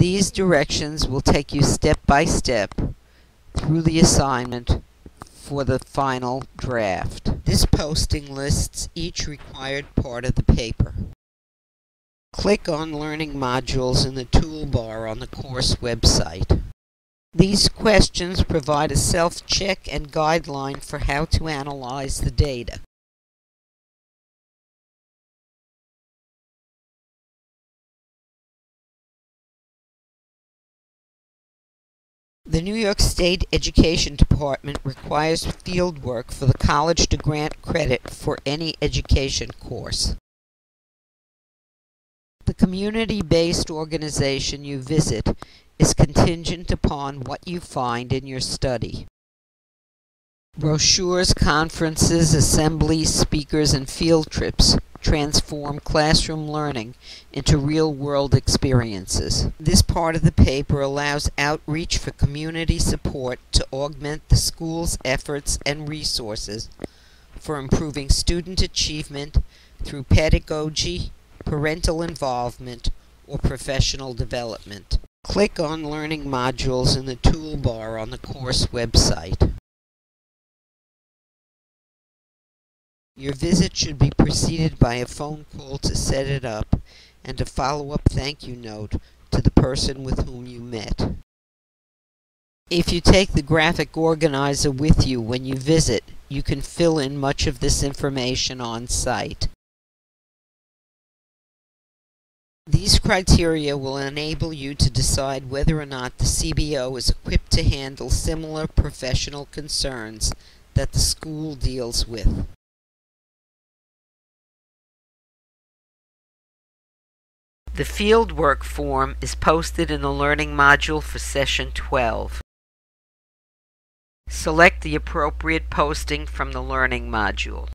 These directions will take you step by step through the assignment for the final draft. This posting lists each required part of the paper. Click on Learning Modules in the toolbar on the course website. These questions provide a self-check and guideline for how to analyze the data. The New York State Education Department requires field work for the college to grant credit for any education course. The community-based organization you visit is contingent upon what you find in your study. Brochures, conferences, assemblies, speakers, and field trips transform classroom learning into real-world experiences. This part of the paper allows outreach for community support to augment the school's efforts and resources for improving student achievement through pedagogy, parental involvement, or professional development. Click on Learning Modules in the toolbar on the course website. Your visit should be preceded by a phone call to set it up and a follow-up thank you note to the person with whom you met. If you take the graphic organizer with you when you visit, you can fill in much of this information on site. These criteria will enable you to decide whether or not the CBO is equipped to handle similar professional concerns that the school deals with. The fieldwork form is posted in the Learning module for Session 12. Select the appropriate posting from the Learning module.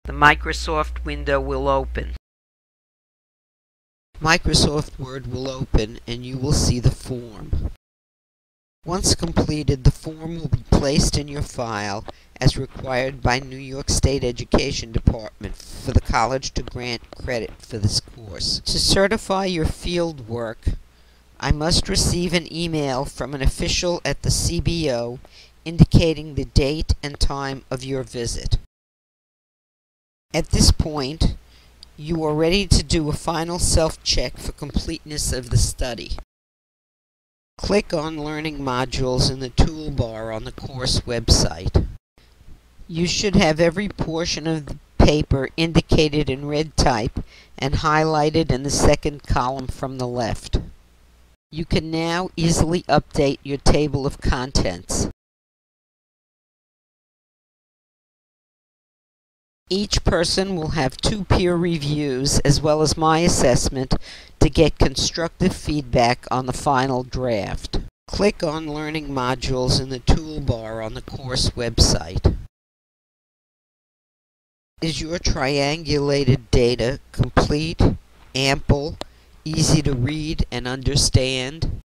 The Microsoft window will open. Microsoft Word will open and you will see the form. Once completed, the form will be placed in your file as required by New York State Education Department for the college to grant credit for this course. To certify your field work, I must receive an email from an official at the CBO indicating the date and time of your visit. At this point, you are ready to do a final self-check for completeness of the study. Click on Learning Modules in the toolbar on the course website. You should have every portion of the paper indicated in red type and highlighted in the second column from the left. You can now easily update your table of contents. Each person will have 2 peer reviews as well as my assessment to get constructive feedback on the final draft. Click on Learning Modules in the toolbar on the course website. Is your triangulated data complete, ample, easy to read and understand?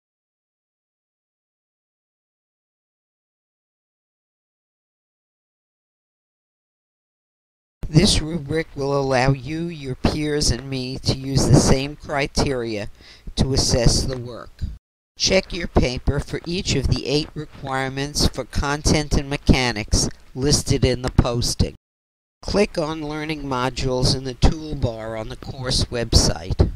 This rubric will allow you, your peers, and me to use the same criteria to assess the work. Check your paper for each of the 8 requirements for content and mechanics listed in the posting. Click on Learning Modules in the toolbar on the course website.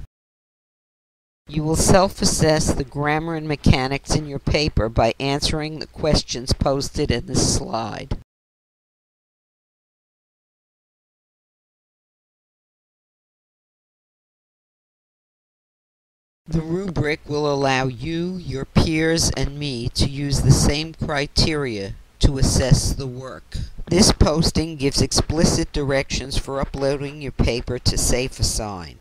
You will self-assess the grammar and mechanics in your paper by answering the questions posted in this slide. The rubric will allow you, your peers, and me to use the same criteria to assess the work. This posting gives explicit directions for uploading your paper to SafeAssign.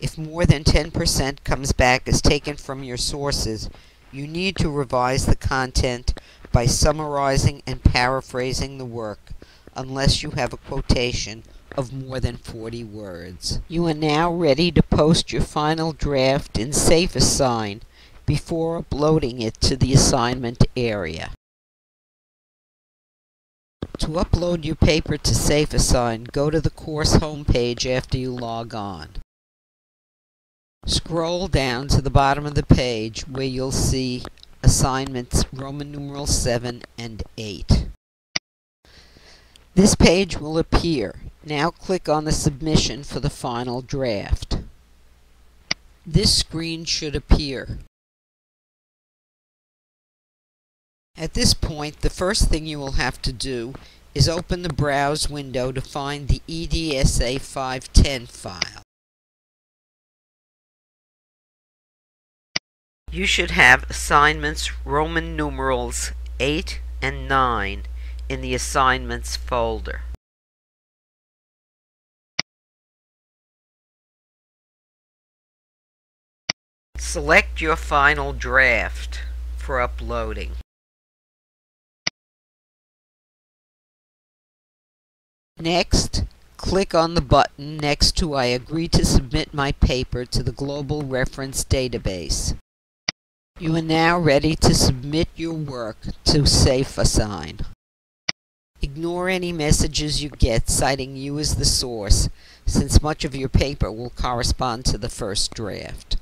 If more than 10% comes back as taken from your sources, you need to revise the content by summarizing and paraphrasing the work, unless you have a quotation of more than 40 words. You are now ready to post your final draft in SafeAssign before uploading it to the assignment area. To To upload your paper to SafeAssign, go to the course homepage after you log on. Scroll down to the bottom of the page where you'll see assignments Roman numeral 7 and 8. This page will appear. Now click on the submission for the final draft. This screen should appear. At this point, the first thing you will have to do is open the Browse window to find the EDSA510 file. You should have assignments Roman numerals 8 and 9 in the Assignments folder. Select your final draft for uploading. Next, click on the button next to I agree to submit my paper to the Global Reference Database. You are now ready to submit your work to SafeAssign. Ignore any messages you get citing you as the source, since much of your paper will correspond to the first draft.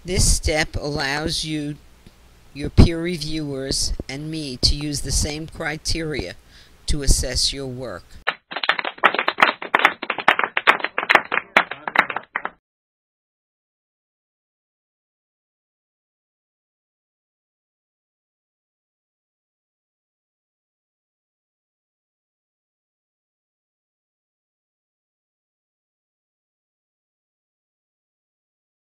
This step allows you, your peer reviewers, and me to use the same criteria to assess your work.